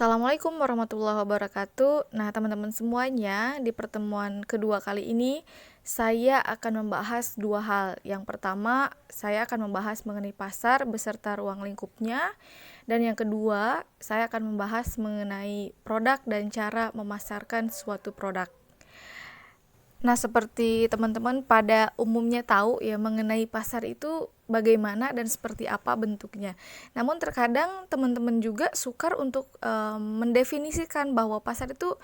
Assalamualaikum warahmatullahi wabarakatuh. Nah, teman-teman semuanya, di pertemuan kedua kali ini saya akan membahas dua hal. Yang pertama, saya akan membahas mengenai pasar beserta ruang lingkupnya, dan yang kedua, saya akan membahas mengenai produk dan cara memasarkan suatu produk. Nah, seperti teman-teman pada umumnya tahu ya mengenai pasar itu bagaimana dan seperti apa bentuknya. Namun terkadang teman-teman juga sukar untuk mendefinisikan bahwa pasar itu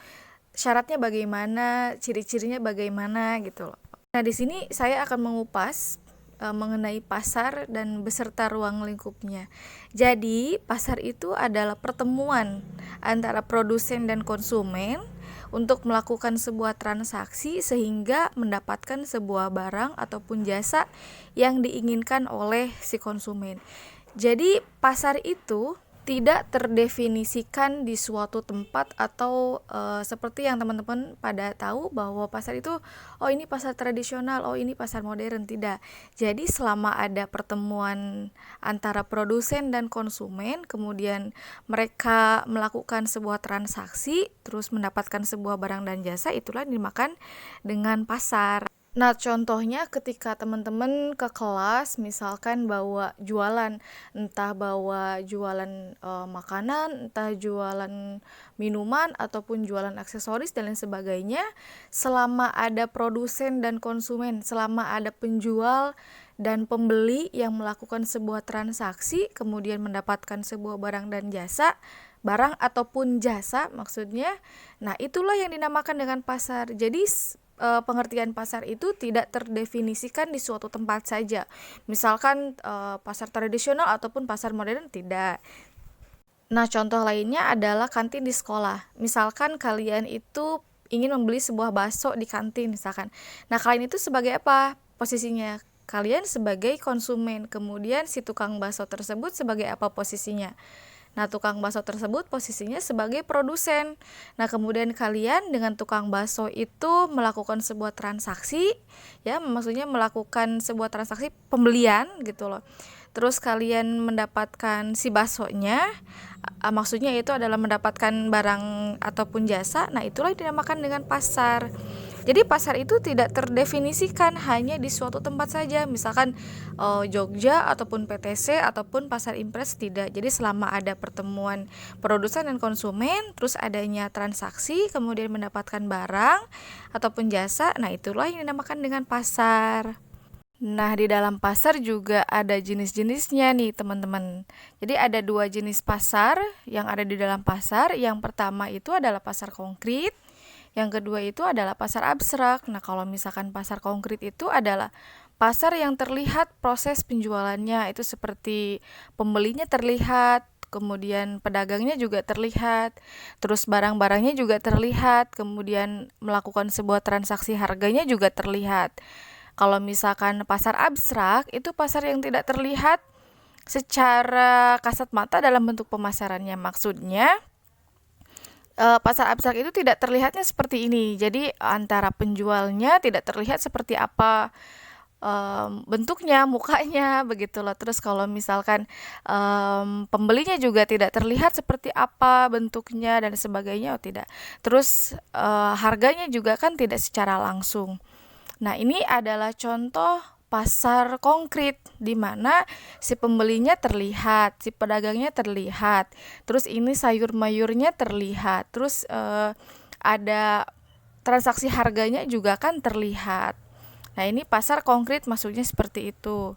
syaratnya bagaimana, ciri-cirinya bagaimana gitu loh. Nah, di sini saya akan mengupas mengenai pasar dan beserta ruang lingkupnya. Jadi, pasar itu adalah pertemuan antara produsen dan konsumen untuk melakukan sebuah transaksi sehingga mendapatkan sebuah barang ataupun jasa yang diinginkan oleh si konsumen. Jadi pasar itu tidak terdefinisikan di suatu tempat atau seperti yang teman-teman pada tahu bahwa pasar itu oh ini pasar tradisional, oh ini pasar modern, tidak. Jadi selama ada pertemuan antara produsen dan konsumen, kemudian mereka melakukan sebuah transaksi terus mendapatkan sebuah barang dan jasa, itulah dinamakan dengan pasar. Nah, contohnya ketika teman-teman ke kelas misalkan bawa jualan, entah bawa jualan makanan, entah jualan minuman ataupun jualan aksesoris dan lain sebagainya, selama ada produsen dan konsumen, selama ada penjual dan pembeli yang melakukan sebuah transaksi kemudian mendapatkan sebuah barang dan jasa, barang ataupun jasa maksudnya. Nah, itulah yang dinamakan dengan pasar. Jadi pengertian pasar itu tidak terdefinisikan di suatu tempat saja. Misalkan pasar tradisional ataupun pasar modern, tidak. Nah, contoh lainnya adalah kantin di sekolah. Misalkan kalian itu ingin membeli sebuah bakso di kantin misalkan. Nah, kalian itu sebagai apa posisinya? Kalian sebagai konsumen. Kemudian si tukang bakso tersebut sebagai apa posisinya? Nah, tukang bakso tersebut posisinya sebagai produsen. Nah, kemudian kalian dengan tukang bakso itu melakukan sebuah transaksi, ya, maksudnya melakukan sebuah transaksi pembelian gitu loh. Terus kalian mendapatkan si baksonya, maksudnya itu adalah mendapatkan barang ataupun jasa. Nah, itulah yang dinamakan dengan pasar. Jadi pasar itu tidak terdefinisikan hanya di suatu tempat saja, misalkan Jogja ataupun PTC ataupun Pasar Impres, tidak. Jadi selama ada pertemuan produsen dan konsumen, terus adanya transaksi, kemudian mendapatkan barang ataupun jasa, nah itulah yang dinamakan dengan pasar. Nah, di dalam pasar juga ada jenis-jenisnya nih, teman-teman. Jadi ada dua jenis pasar yang ada di dalam pasar. Yang pertama itu adalah pasar konkret. Yang kedua itu adalah pasar abstrak. Nah, kalau misalkan pasar konkret itu adalah pasar yang terlihat proses penjualannya, itu seperti pembelinya terlihat, kemudian pedagangnya juga terlihat, terus barang-barangnya juga terlihat, kemudian melakukan sebuah transaksi harganya juga terlihat. Kalau misalkan pasar abstrak, itu pasar yang tidak terlihat secara kasat mata dalam bentuk pemasarannya. Maksudnya, pasar abstrak itu tidak terlihatnya seperti ini. Jadi antara penjualnya tidak terlihat seperti apa bentuknya, mukanya, begitu loh. Terus kalau misalkan pembelinya juga tidak terlihat seperti apa bentuknya dan sebagainya, tidak. Terus harganya juga kan tidak secara langsung. Nah, ini adalah contoh pasar konkret di mana si pembelinya terlihat, si pedagangnya terlihat, terus ini sayur mayurnya terlihat, terus ada transaksi harganya juga kan terlihat. Nah, ini pasar konkret maksudnya seperti itu.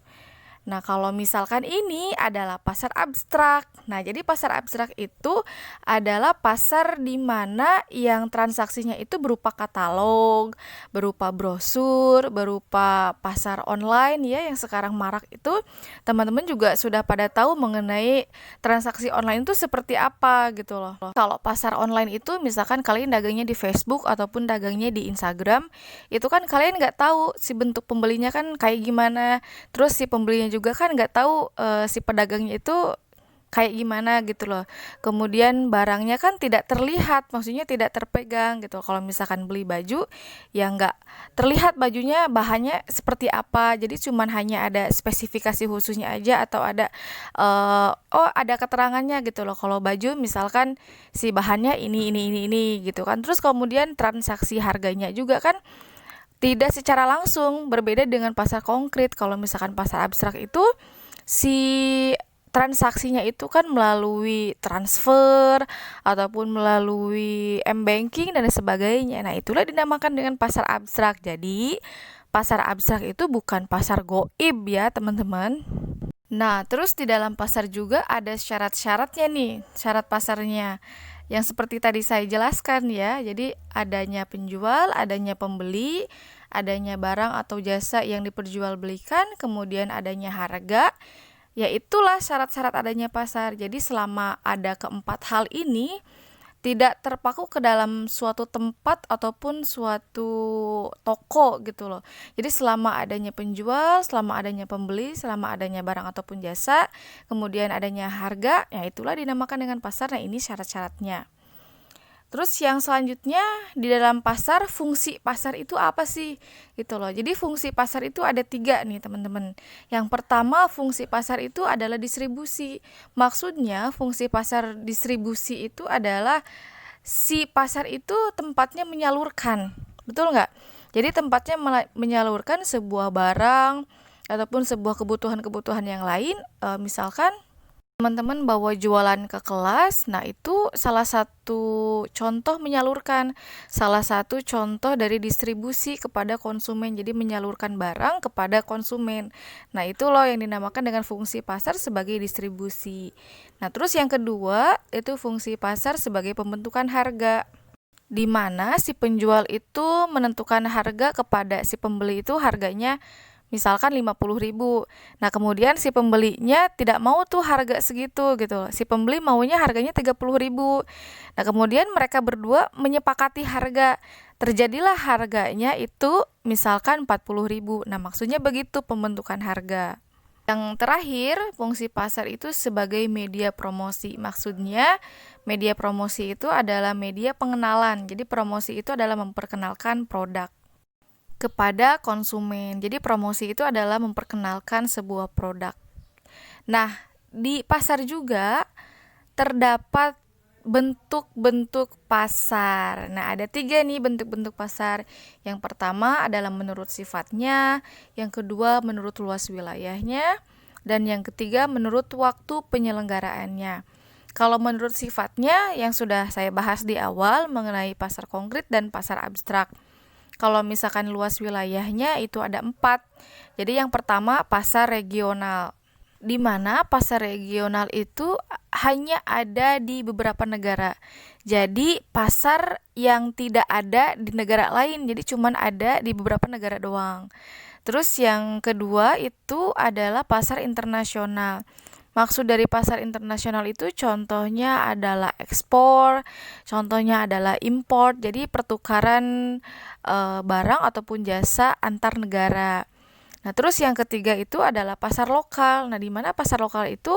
Nah, kalau misalkan ini adalah pasar abstrak. Nah, jadi pasar abstrak itu adalah pasar di mana yang transaksinya itu berupa katalog, berupa brosur, berupa pasar online ya yang sekarang marak itu. Teman-teman juga sudah pada tahu mengenai transaksi online itu seperti apa gitu loh. Kalau pasar online itu misalkan kalian dagangnya di Facebook ataupun dagangnya di Instagram, itu kan kalian nggak tahu si bentuk pembelinya kan kayak gimana. Terus si pembelinya juga kan nggak tahu si pedagangnya itu kayak gimana gitu loh. Kemudian barangnya kan tidak terlihat, maksudnya tidak terpegang gitu. Kalau misalkan beli baju, ya nggak terlihat bajunya bahannya seperti apa. Jadi cuman hanya ada spesifikasi khususnya aja atau ada ada keterangannya gitu loh. Kalau baju misalkan si bahannya ini gitu kan. Terus kemudian transaksi harganya juga kan tidak secara langsung, berbeda dengan pasar konkret. Kalau misalkan pasar abstrak itu si transaksinya itu kan melalui transfer ataupun melalui m-banking dan sebagainya. Nah, itulah dinamakan dengan pasar abstrak. Jadi, pasar abstrak itu bukan pasar goib ya, teman-teman. Nah, terus di dalam pasar juga ada syarat-syaratnya nih, syarat pasarnya. Yang seperti tadi saya jelaskan ya. Jadi, adanya penjual, adanya pembeli, adanya barang atau jasa yang diperjualbelikan, kemudian adanya harga. Ya itulah syarat-syarat adanya pasar. Jadi selama ada keempat hal ini tidak terpaku ke dalam suatu tempat ataupun suatu toko gitu loh. Jadi selama adanya penjual, selama adanya pembeli, selama adanya barang ataupun jasa, kemudian adanya harga, ya itulah dinamakan dengan pasar. Nah, ini syarat-syaratnya. Terus yang selanjutnya di dalam pasar, fungsi pasar itu apa sih? Gitu loh. Jadi fungsi pasar itu ada 3 nih teman-teman. Yang pertama, fungsi pasar itu adalah distribusi. Maksudnya fungsi pasar distribusi itu adalah si pasar itu tempatnya menyalurkan. Betul nggak? Jadi tempatnya menyalurkan sebuah barang ataupun sebuah kebutuhan-kebutuhan yang lain. Misalkan teman-teman bawa jualan ke kelas, nah itu salah satu contoh menyalurkan, salah satu contoh dari distribusi kepada konsumen, jadi menyalurkan barang kepada konsumen. Nah itu loh yang dinamakan dengan fungsi pasar sebagai distribusi. Nah terus yang kedua, itu fungsi pasar sebagai pembentukan harga, di mana si penjual itu menentukan harga kepada si pembeli itu harganya misalkan 50.000. Nah, kemudian si pembelinya tidak mau tuh harga segitu gitu. Si pembeli maunya harganya 30.000. Nah, kemudian mereka berdua menyepakati harga. Terjadilah harganya itu misalkan 40.000. Nah, maksudnya begitu pembentukan harga. Yang terakhir, fungsi pasar itu sebagai media promosi. Maksudnya, media promosi itu adalah media pengenalan. Jadi, promosi itu adalah memperkenalkan produk kepada konsumen. Jadi promosi itu adalah memperkenalkan sebuah produk. Nah, di pasar juga terdapat bentuk-bentuk pasar. Nah, ada 3 nih bentuk-bentuk pasar. Yang pertama adalah menurut sifatnya, yang kedua menurut luas wilayahnya, dan yang ketiga menurut waktu penyelenggaraannya. Kalau menurut sifatnya yang sudah saya bahas di awal mengenai pasar konkret dan pasar abstrak. Kalau misalkan luas wilayahnya itu ada 4. Jadi yang pertama pasar regional, di mana pasar regional itu hanya ada di beberapa negara. Jadi pasar yang tidak ada di negara lain, jadi cuman ada di beberapa negara doang. Terus yang kedua itu adalah pasar internasional. Maksud dari pasar internasional itu contohnya adalah ekspor, contohnya adalah import, jadi pertukaran barang ataupun jasa antar negara. Nah, terus yang ketiga itu adalah pasar lokal. Nah, di mana pasar lokal itu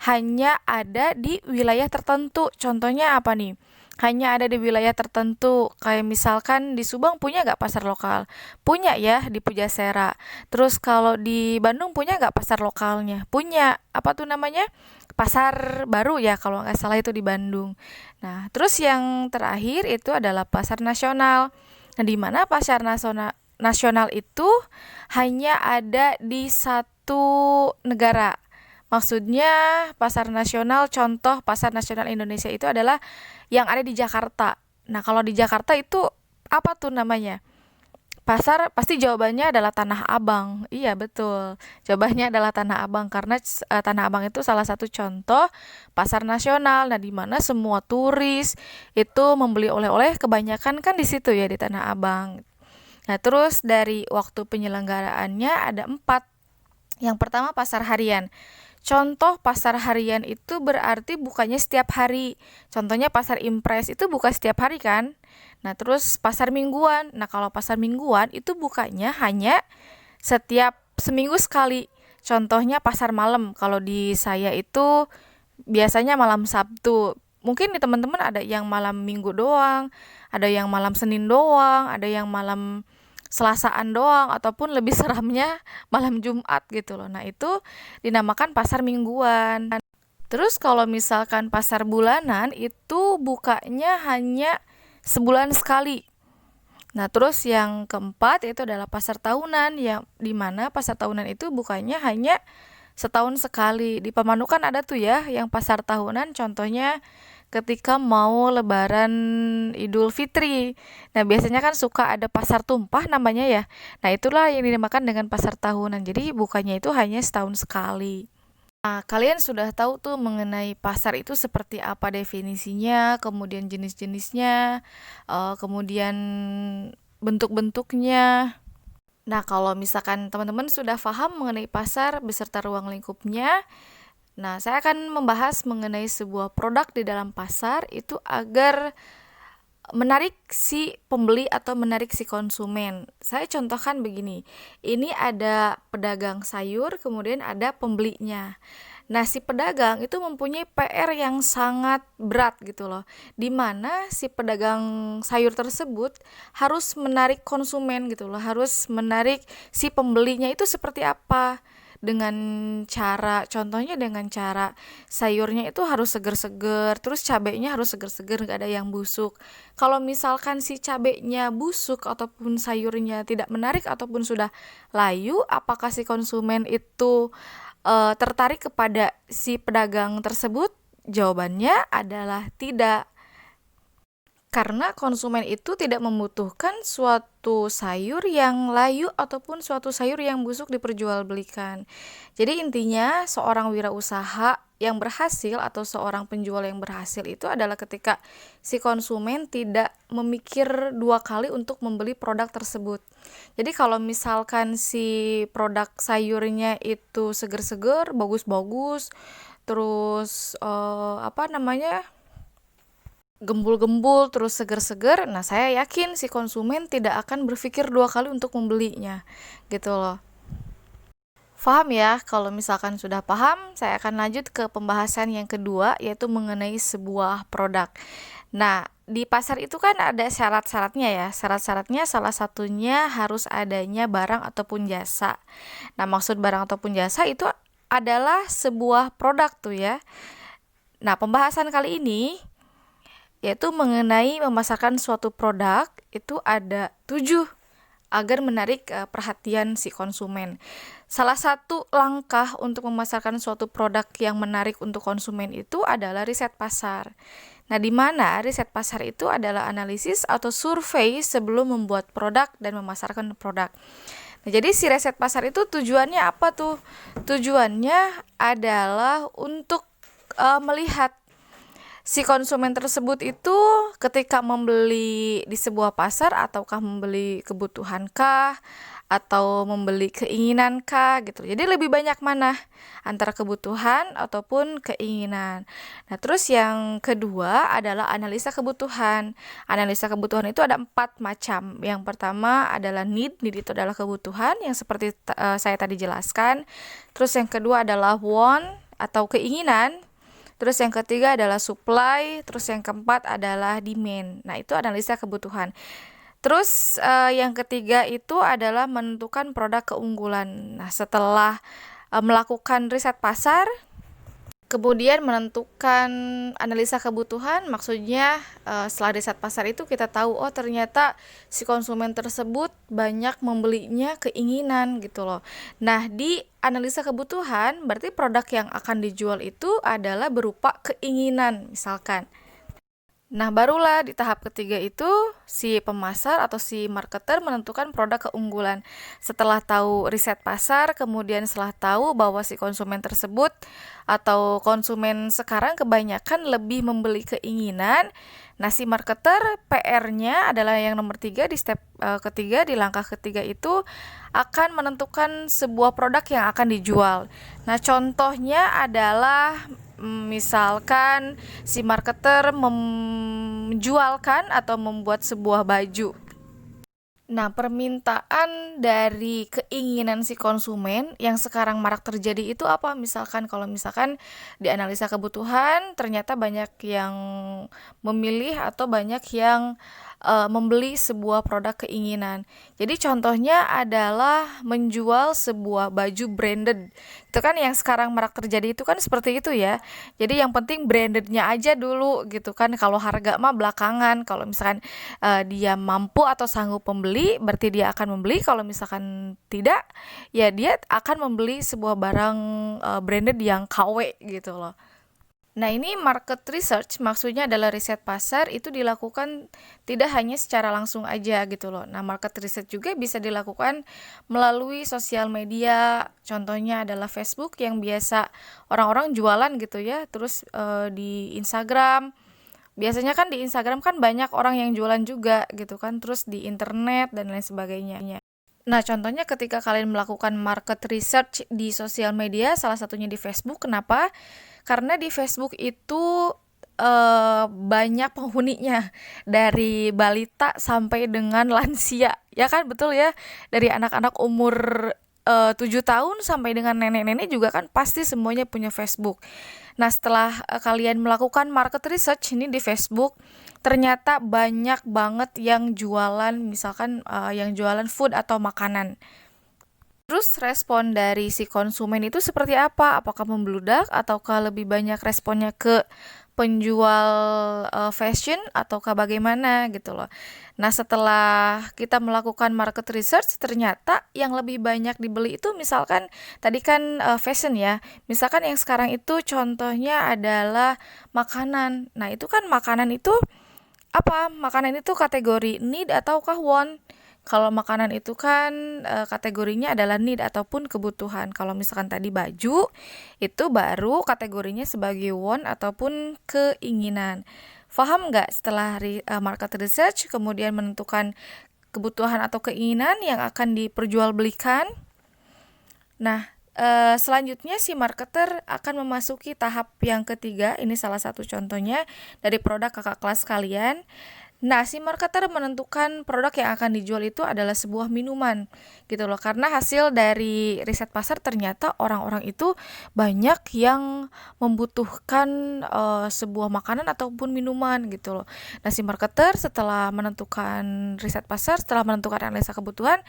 hanya ada di wilayah tertentu. Contohnya apa nih? Hanya ada di wilayah tertentu. Kayak misalkan di Subang punya nggak pasar lokal? Punya ya, di Pujasera. Terus kalau di Bandung punya nggak pasar lokalnya? Punya. Apa tuh namanya? Pasar baru ya, kalau nggak salah itu di Bandung. Nah, terus yang terakhir itu adalah pasar nasional. Nah, di mana pasar nasional itu hanya ada di satu negara. Maksudnya pasar nasional, contoh pasar nasional Indonesia itu adalah yang ada di Jakarta. Nah, kalau di Jakarta itu apa tuh namanya? Pasar, pasti jawabannya adalah Tanah Abang. Iya, betul. Jawabannya adalah Tanah Abang karena Tanah Abang itu salah satu contoh pasar nasional. Nah, di mana semua turis itu membeli oleh-oleh kebanyakan kan di situ ya, di Tanah Abang. Nah, terus dari waktu penyelenggaraannya ada 4. Yang pertama pasar harian. Contoh pasar harian itu berarti bukannya setiap hari. Contohnya pasar impres itu buka setiap hari kan. Nah, terus pasar mingguan. Nah, kalau pasar mingguan itu bukanya hanya setiap seminggu sekali. Contohnya pasar malam. Kalau di saya itu biasanya malam Sabtu. Mungkin di teman-teman ada yang malam Minggu doang, ada yang malam Senin doang, ada yang malam Selasaan doang, ataupun lebih seramnya malam Jumat gitu loh. Nah, itu dinamakan pasar mingguan. Terus kalau misalkan pasar bulanan itu bukanya hanya sebulan sekali. Nah, terus yang keempat itu adalah pasar tahunan, yang dimana pasar tahunan itu bukanya hanya setahun sekali. Di Pamanukan ada tuh ya yang pasar tahunan, contohnya ketika mau Lebaran Idul Fitri. Nah, biasanya kan suka ada pasar tumpah namanya ya. Nah, itulah yang dinamakan dengan pasar tahunan. Jadi bukanya itu hanya setahun sekali. Nah, kalian sudah tahu tuh mengenai pasar itu seperti apa definisinya, kemudian jenis-jenisnya, kemudian bentuk-bentuknya. Nah, kalau misalkan teman-teman sudah paham mengenai pasar beserta ruang lingkupnya, nah, saya akan membahas mengenai sebuah produk di dalam pasar itu agar menarik si pembeli atau menarik si konsumen. Saya contohkan begini, ini ada pedagang sayur, kemudian ada pembelinya. Nah, si pedagang itu mempunyai PR yang sangat berat gitu loh, di mana si pedagang sayur tersebut harus menarik konsumen gitu loh, harus menarik si pembelinya itu seperti apa, dengan contohnya dengan cara sayurnya itu harus seger-seger, terus cabenya harus seger-seger, nggak ada yang busuk. Kalau misalkan si cabenya busuk ataupun sayurnya tidak menarik ataupun sudah layu, apakah si konsumen itu tertarik kepada si pedagang tersebut? Jawabannya adalah tidak. Karena konsumen itu tidak membutuhkan suatu sayur yang layu ataupun suatu sayur yang busuk diperjualbelikan. Jadi intinya seorang wirausaha yang berhasil atau seorang penjual yang berhasil itu adalah ketika si konsumen tidak memikir dua kali untuk membeli produk tersebut. Jadi kalau misalkan si produk sayurnya itu seger-seger, bagus-bagus, terus apa namanya, gembul-gembul terus seger-seger, nah saya yakin si konsumen tidak akan berpikir dua kali untuk membelinya gitu loh. Paham ya? Kalau misalkan sudah paham, saya akan lanjut ke pembahasan yang kedua, yaitu mengenai sebuah produk. Nah, di pasar itu kan ada syarat-syaratnya ya. Syarat-syaratnya salah satunya harus adanya barang ataupun jasa. Nah, maksud barang ataupun jasa itu adalah sebuah produk tuh ya. Nah, pembahasan kali ini yaitu mengenai memasarkan suatu produk itu ada 7 agar menarik perhatian si konsumen. Salah satu langkah untuk memasarkan suatu produk yang menarik untuk konsumen itu adalah riset pasar. Nah, di mana riset pasar itu adalah analisis atau survei sebelum membuat produk dan memasarkan produk. Nah, jadi si riset pasar itu tujuannya apa tuh? Tujuannya adalah untuk melihat si konsumen tersebut itu ketika membeli di sebuah pasar, ataukah membeli kebutuhankah atau membeli keinginankah gitu. Jadi lebih banyak mana antara kebutuhan ataupun keinginan. Nah, terus yang kedua adalah analisa kebutuhan. Analisa kebutuhan itu ada 4 macam. Yang pertama adalah need itu adalah kebutuhan yang seperti saya tadi jelaskan. Terus yang kedua adalah want atau keinginan. Terus yang ketiga adalah supply, terus yang keempat adalah demand. Nah, itu analisa kebutuhan. Terus yang ketiga itu adalah menentukan produk keunggulan. Nah, setelah melakukan riset pasar, kemudian menentukan analisa kebutuhan, maksudnya setelah riset pasar itu kita tahu, oh ternyata si konsumen tersebut banyak membelinya keinginan gitu loh. Nah, di analisa kebutuhan berarti produk yang akan dijual itu adalah berupa keinginan misalkan. Nah, barulah di tahap ketiga itu si pemasar atau si marketer menentukan produk keunggulan. Setelah tahu riset pasar, kemudian setelah tahu bahwa si konsumen tersebut atau konsumen sekarang kebanyakan lebih membeli keinginan, nah si marketer PR-nya adalah yang nomor 3 di step ketiga, di langkah ketiga itu akan menentukan sebuah produk yang akan dijual. Nah, contohnya adalah misalkan si marketer menjualkan atau membuat sebuah baju. Nah, permintaan dari keinginan si konsumen yang sekarang marak terjadi itu apa? Misalkan kalau misalkan dianalisa kebutuhan, ternyata banyak yang memilih atau banyak yang membeli sebuah produk keinginan. Jadi contohnya adalah menjual sebuah baju branded. Itu kan yang sekarang marak terjadi itu kan seperti itu ya. Jadi yang penting brandednya aja dulu gitu kan. Kalau harga mah belakangan. Kalau misalkan dia mampu atau sanggup membeli, berarti dia akan membeli. Kalau misalkan tidak, ya dia akan membeli sebuah barang branded yang KW gitu loh. Nah, ini market research maksudnya adalah riset pasar itu dilakukan tidak hanya secara langsung aja gitu loh. Nah, market research juga bisa dilakukan melalui sosial media. Contohnya adalah Facebook yang biasa orang-orang jualan gitu ya. Terus di Instagram. Biasanya kan di Instagram kan banyak orang yang jualan juga gitu kan. Terus di internet dan lain sebagainya. Nah, contohnya ketika kalian melakukan market research di sosial media, salah satunya di Facebook. Kenapa? Karena di Facebook itu banyak penghuninya dari balita sampai dengan lansia, ya kan betul ya, dari anak-anak umur 7 tahun sampai dengan nenek-nenek juga kan pasti semuanya punya Facebook. Nah, setelah kalian melakukan market research ini di Facebook, ternyata banyak banget yang jualan, misalkan yang jualan food atau makanan. Terus respon dari si konsumen itu seperti apa? Apakah membludak ataukah lebih banyak responnya ke penjual fashion ataukah bagaimana gitu loh. Nah, setelah kita melakukan market research ternyata yang lebih banyak dibeli itu misalkan tadi kan fashion ya. Misalkan yang sekarang itu contohnya adalah makanan. Nah, itu kan makanan itu apa? Makanan itu kategori need ataukah want? Kalau makanan itu kan kategorinya adalah need ataupun kebutuhan. Kalau misalkan tadi baju, itu baru kategorinya sebagai want ataupun keinginan. Paham nggak setelah market research kemudian menentukan kebutuhan atau keinginan yang akan diperjualbelikan? Nah, selanjutnya si marketer akan memasuki tahap yang ketiga. Ini salah satu contohnya dari produk kakak kelas kalian. Nah, si marketer menentukan produk yang akan dijual itu adalah sebuah minuman, gitu loh. Karena hasil dari riset pasar ternyata orang-orang itu banyak yang membutuhkan sebuah makanan ataupun minuman, gitu loh. Nah, si marketer setelah menentukan riset pasar, setelah menentukan analisa kebutuhan,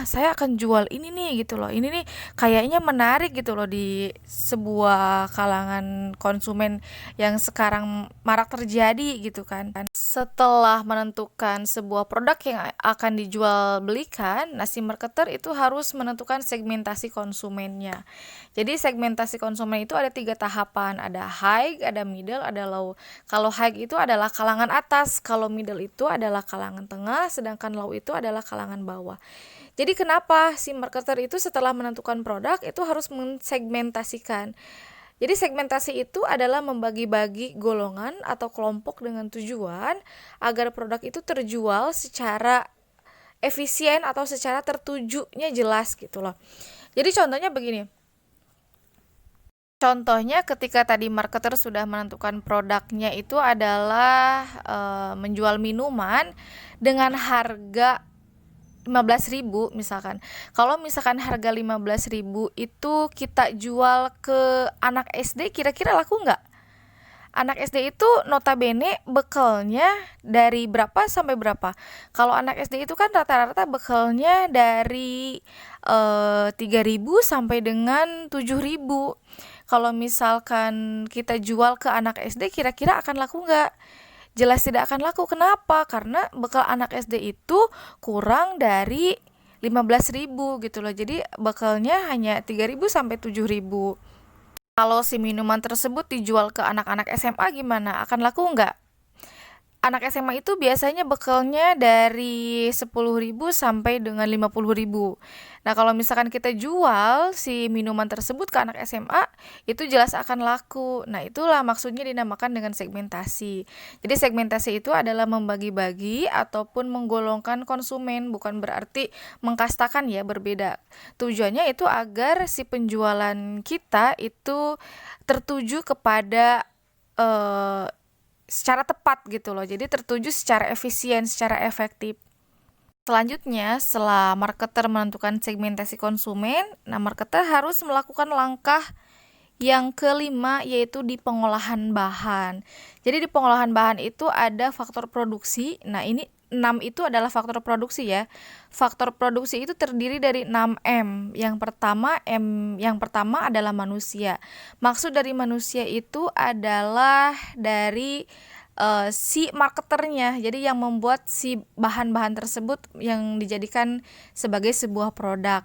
saya akan jual ini nih gitu loh, ini nih kayaknya menarik gitu loh di sebuah kalangan konsumen yang sekarang marak terjadi gitu kan. Setelah menentukan sebuah produk yang akan dijual belikan, nah si marketer itu harus menentukan segmentasi konsumennya. Jadi segmentasi konsumen itu ada 3 tahapan, ada high, ada middle, ada low. Kalau high itu adalah kalangan atas, kalau middle itu adalah kalangan tengah, sedangkan low itu adalah kalangan bawah. Jadi kenapa si marketer itu setelah menentukan produk itu harus mensegmentasikan. Jadi segmentasi itu adalah membagi-bagi golongan atau kelompok dengan tujuan agar produk itu terjual secara efisien atau secara tertujunya jelas gitu loh. Jadi contohnya begini. Contohnya ketika tadi marketer sudah menentukan produknya itu adalah menjual minuman dengan harga 15.000 misalkan. Kalau misalkan harga 15.000 itu kita jual ke anak SD, kira-kira laku nggak? Anak SD itu notabene bekalnya dari berapa sampai berapa? Kalau anak SD itu kan rata-rata bekalnya dari 3.000 sampai dengan 7.000. Kalau misalkan kita jual ke anak SD, kira-kira akan laku nggak? Jelas tidak akan laku. Kenapa? Karena bekal anak SD itu kurang dari 15.000 gitu loh. Jadi bekalnya hanya 3.000 sampai 7.000. Kalau si minuman tersebut dijual ke anak-anak SMA gimana? Akan laku nggak? Anak SMA itu biasanya bekalnya dari 10.000 sampai dengan 50.000. Nah, kalau misalkan kita jual si minuman tersebut ke anak SMA, itu jelas akan laku. Nah, itulah maksudnya dinamakan dengan segmentasi. Jadi segmentasi itu adalah membagi-bagi ataupun menggolongkan konsumen, bukan berarti mengkastakan ya, berbeda. Tujuannya itu agar si penjualan kita itu tertuju kepada secara tepat gitu loh. Jadi tertuju secara efisien, secara efektif. Selanjutnya, setelah marketer menentukan segmentasi konsumen, nah marketer harus melakukan langkah yang kelima, yaitu di pengolahan bahan. Jadi di pengolahan bahan itu ada faktor produksi. Nah, ini 6 itu adalah faktor produksi ya. Faktor produksi itu terdiri dari 6M. Yang pertama adalah manusia. Maksud dari manusia itu adalah dari si marketernya, jadi yang membuat si bahan-bahan tersebut yang dijadikan sebagai sebuah produk.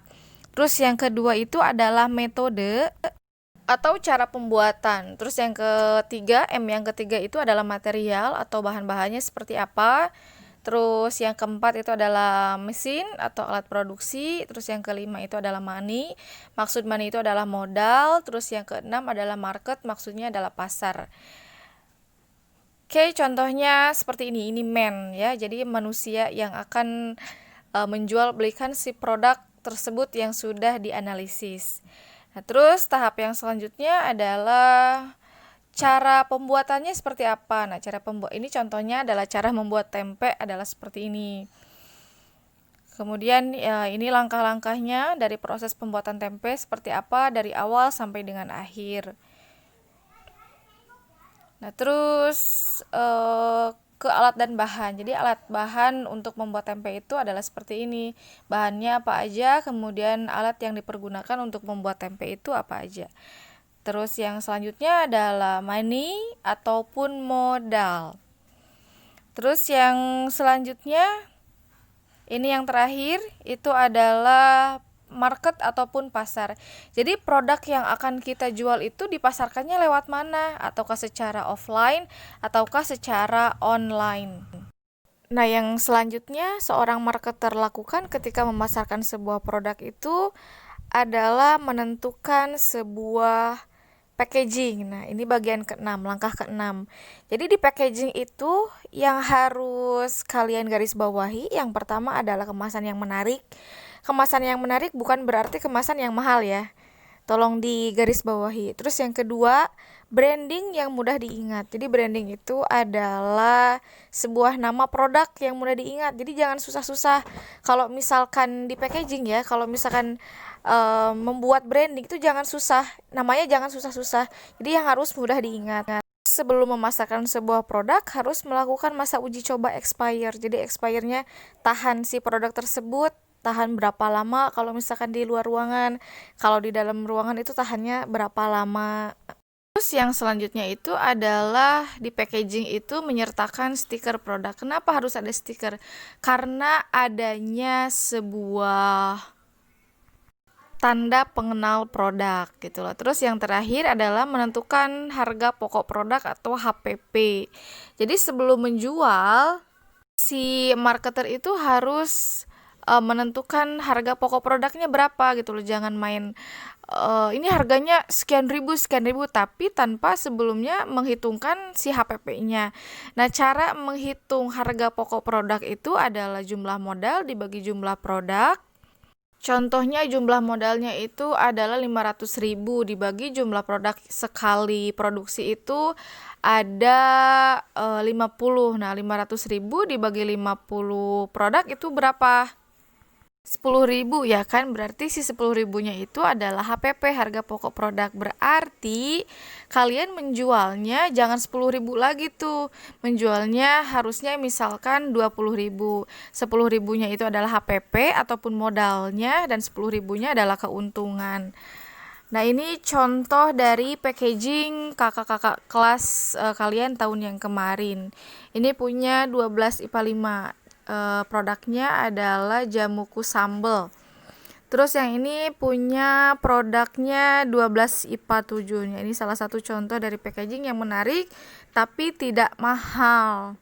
Terus yang kedua itu adalah metode atau cara pembuatan. Terus yang ketiga itu adalah material atau bahan-bahannya seperti apa. Terus yang keempat itu adalah mesin atau alat produksi. Terus yang kelima itu adalah money. Maksud money itu adalah modal. Terus yang keenam adalah market, maksudnya adalah pasar. Oke, contohnya seperti ini man ya. Jadi manusia yang akan menjual belikan si produk tersebut yang sudah dianalisis. Nah, terus tahap yang selanjutnya adalah cara pembuatannya seperti apa. Nah, ini contohnya adalah cara membuat tempe adalah seperti ini. Kemudian ya, ini langkah-langkahnya dari proses pembuatan tempe seperti apa dari awal sampai dengan akhir. Nah, terus ke alat dan bahan. Jadi alat bahan untuk membuat tempe itu adalah seperti ini. Bahannya apa aja, kemudian alat yang dipergunakan untuk membuat tempe itu apa aja. Terus yang selanjutnya adalah money ataupun modal. Terus yang selanjutnya, ini yang terakhir, itu adalah market ataupun pasar. Jadi produk yang akan kita jual itu dipasarkannya lewat mana? Ataukah secara offline ataukah secara online? Nah, yang selanjutnya seorang marketer lakukan ketika memasarkan sebuah produk itu adalah menentukan sebuah packaging. Nah, ini bagian ke-6, langkah ke-6. Jadi di packaging itu yang harus kalian garis bawahi, yang pertama adalah kemasan yang menarik. Kemasan yang menarik bukan berarti kemasan yang mahal ya. Tolong digaris bawahi. Terus yang kedua, branding yang mudah diingat. Jadi branding itu adalah sebuah nama produk yang mudah diingat. Jadi jangan susah-susah. Kalau misalkan di packaging ya, kalau misalkan membuat branding itu jangan susah. Namanya jangan susah-susah. Jadi yang harus mudah diingat. Sebelum memasarkan sebuah produk harus melakukan masa uji coba expire. Jadi expire-nya tahan si produk tersebut tahan berapa lama kalau misalkan di luar ruangan, kalau di dalam ruangan itu tahannya berapa lama. Terus yang selanjutnya itu adalah di packaging itu menyertakan stiker produk. Kenapa harus ada stiker? Karena adanya sebuah tanda pengenal produk gitu loh. Terus yang terakhir adalah menentukan harga pokok produk atau HPP. Jadi sebelum menjual, si marketer itu harus menentukan harga pokok produknya berapa gitu loh. Jangan main ini harganya sekian ribu tapi tanpa sebelumnya menghitungkan si HPP-nya. Nah, cara menghitung harga pokok produk itu adalah jumlah modal dibagi jumlah produk. Contohnya jumlah modalnya itu adalah 500.000 dibagi jumlah produk sekali produksi itu ada 50. Nah, 500.000 dibagi 50 produk itu berapa? 10.000 ya kan, berarti si 10.000-nya itu adalah HPP, harga pokok produk. Berarti kalian menjualnya jangan 10.000 lagi tuh, menjualnya harusnya misalkan 20.000. 10.000-nya itu adalah HPP ataupun modalnya dan 10.000-nya adalah keuntungan. Nah, ini contoh dari packaging kakak-kakak kelas kalian tahun yang kemarin. Ini punya 12 IPA 5. Produknya adalah jamuku sambal. Terus yang ini punya produknya 12 IPA 7. Ini salah satu contoh dari packaging yang menarik tapi tidak mahal.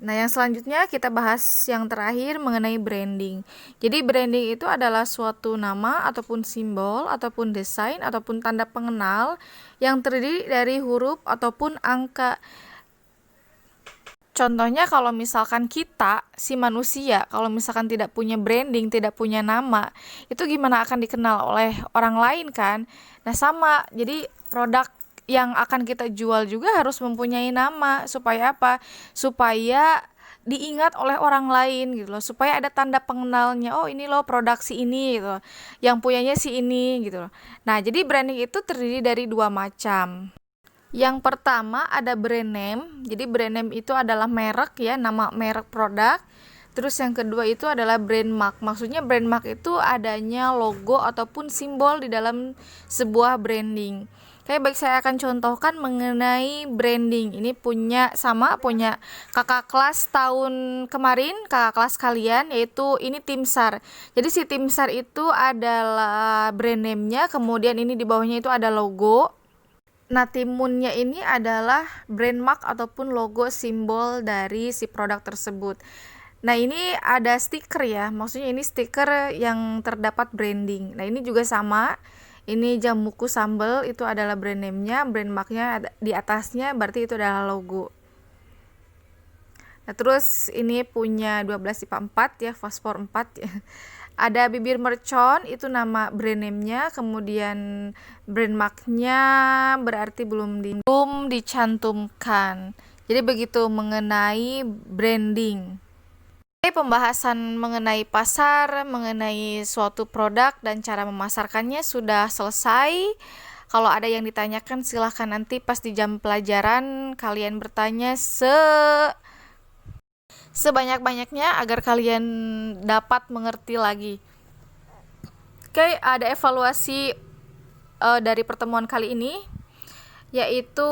Nah, yang selanjutnya kita bahas yang terakhir mengenai branding. Jadi branding itu adalah suatu nama ataupun simbol ataupun desain ataupun tanda pengenal yang terdiri dari huruf ataupun angka. Contohnya kalau misalkan kita, si manusia, kalau misalkan tidak punya branding, tidak punya nama, itu gimana akan dikenal oleh orang lain kan? Nah, sama. Jadi produk yang akan kita jual juga harus mempunyai nama. Supaya apa? Supaya diingat oleh orang lain gitu loh, supaya ada tanda pengenalnya, oh ini loh produksi ini gitu loh, yang punyanya si ini gitu loh. Nah, jadi branding itu terdiri dari dua macam. Yang pertama ada brand name. Jadi brand name itu adalah merek ya, nama merek produk. Terus yang kedua itu adalah brand mark. Maksudnya brand mark itu adanya logo ataupun simbol di dalam sebuah branding. Oke, baik, saya akan contohkan mengenai branding. Ini punya kakak kelas tahun kemarin, kakak kelas kalian, yaitu ini Tim SAR. Jadi si Tim SAR itu adalah brand name-nya, kemudian ini di bawahnya itu ada logo. Nah, timunnya ini adalah brand mark ataupun logo simbol dari si produk tersebut. Nah, ini ada stiker ya, maksudnya ini stiker yang terdapat branding. Nah, ini juga sama. Ini Jamuku Sambal itu adalah brand name-nya, brand mark-nya di atasnya berarti itu adalah logo. Nah, terus ini punya 12 IPA 4 ya, fosfor 4 ya. Ada bibir mercon, itu nama brand name-nya, kemudian brand mark-nya berarti belum dicantumkan. Jadi begitu mengenai branding. Pembahasan mengenai pasar, mengenai suatu produk dan cara memasarkannya sudah selesai. Kalau ada yang ditanyakan silahkan nanti pas di jam pelajaran kalian bertanya sebanyak-banyaknya agar kalian dapat mengerti lagi. Oke, ada evaluasi dari pertemuan kali ini, yaitu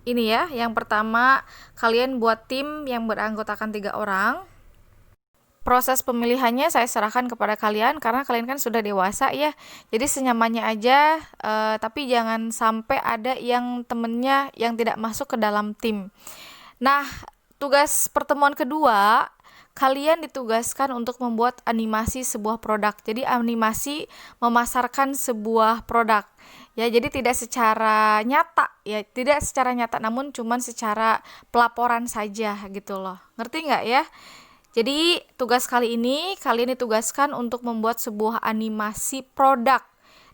ini ya. Yang pertama, kalian buat tim yang beranggotakan 3 orang. Proses pemilihannya saya serahkan kepada kalian karena kalian kan sudah dewasa ya. Jadi senyamannya aja, tapi jangan sampai ada yang temennya yang tidak masuk ke dalam tim. Nah, tugas pertemuan kedua, kalian ditugaskan untuk membuat animasi sebuah produk. Jadi animasi memasarkan sebuah produk. Ya, jadi tidak secara nyata, namun cuman secara pelaporan saja gitu loh. Ngerti nggak ya? Jadi tugas kali ini kalian ditugaskan untuk membuat sebuah animasi produk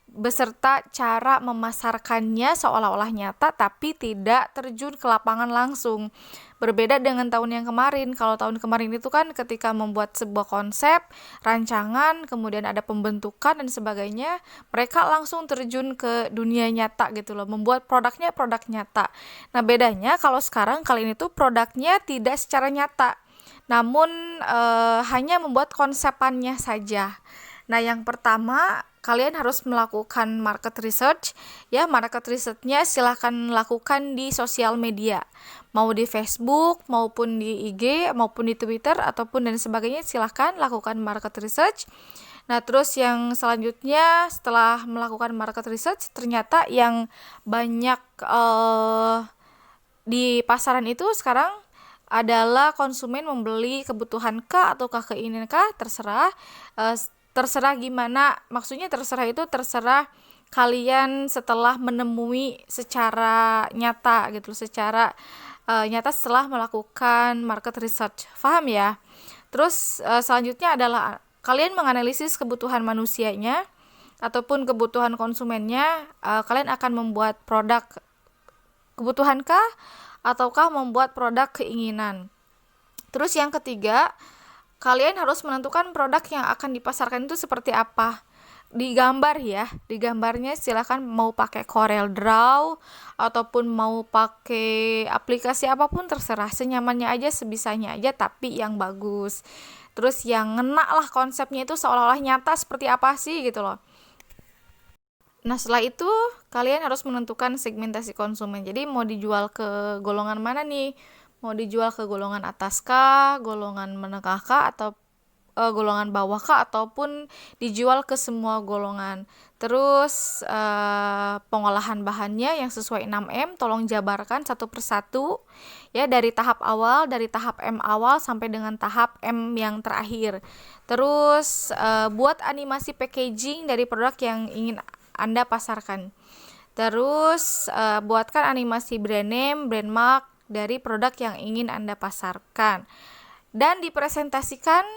beserta cara memasarkannya seolah-olah nyata tapi tidak terjun ke lapangan langsung. Berbeda dengan tahun yang kemarin. Kalau tahun kemarin itu kan ketika membuat sebuah konsep, rancangan, kemudian ada pembentukan dan sebagainya, mereka langsung terjun ke dunia nyata gitu loh, membuat produknya produk nyata. Nah, bedanya kalau sekarang kalian itu produknya tidak secara nyata, namun hanya membuat konsepannya saja. Nah, yang pertama kalian harus melakukan market research ya. Market research-nya silahkan lakukan di sosial media, mau di Facebook maupun di IG maupun di Twitter ataupun dan sebagainya, silahkan lakukan market research. Nah, terus yang selanjutnya setelah melakukan market research, ternyata yang banyak di pasaran itu sekarang adalah konsumen membeli kebutuhan kah ataukah keinginan kah, terserah gimana, maksudnya terserah kalian setelah menemui secara nyata gitu, secara nyata setelah melakukan market research. Paham ya? Terus selanjutnya adalah kalian menganalisis kebutuhan manusianya ataupun kebutuhan konsumennya. Kalian akan membuat produk kebutuhan kah ataukah membuat produk keinginan. Terus yang ketiga, kalian harus menentukan produk yang akan dipasarkan itu seperti apa. Digambar ya, digambarnya silakan mau pakai Corel Draw ataupun mau pakai aplikasi apapun terserah, senyamannya aja, sebisanya aja, tapi yang bagus. Terus yang ngena lah konsepnya itu seolah-olah nyata seperti apa sih gitu loh. Nah, setelah itu kalian harus menentukan segmentasi konsumen. Jadi mau dijual ke golongan mana nih? Mau dijual ke golongan atas kah, golongan menengah kah, atau golongan bawah kah, ataupun dijual ke semua golongan. Terus pengolahan bahannya yang sesuai 6M tolong jabarkan satu persatu ya, dari tahap awal, dari tahap M awal sampai dengan tahap M yang terakhir. Terus buat animasi packaging dari produk yang ingin Anda pasarkan. Terus buatkan animasi brand name, brand mark dari produk yang ingin Anda pasarkan. Dan dipresentasikan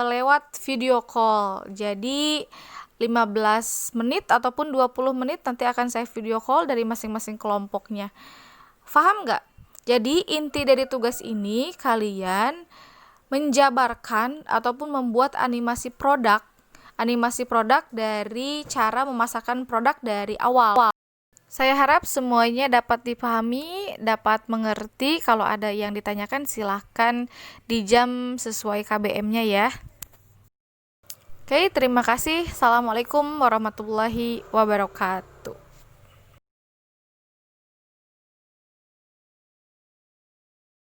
lewat video call. Jadi 15 menit ataupun 20 menit nanti akan saya video call dari masing-masing kelompoknya. Paham nggak? Jadi inti dari tugas ini kalian menjabarkan ataupun membuat animasi produk dari cara memasarkan produk dari awal. Saya harap semuanya dapat dipahami, dapat mengerti. Kalau ada yang ditanyakan silahkan dijam sesuai KBM-nya ya. Oke, terima kasih. Assalamualaikum warahmatullahi wabarakatuh.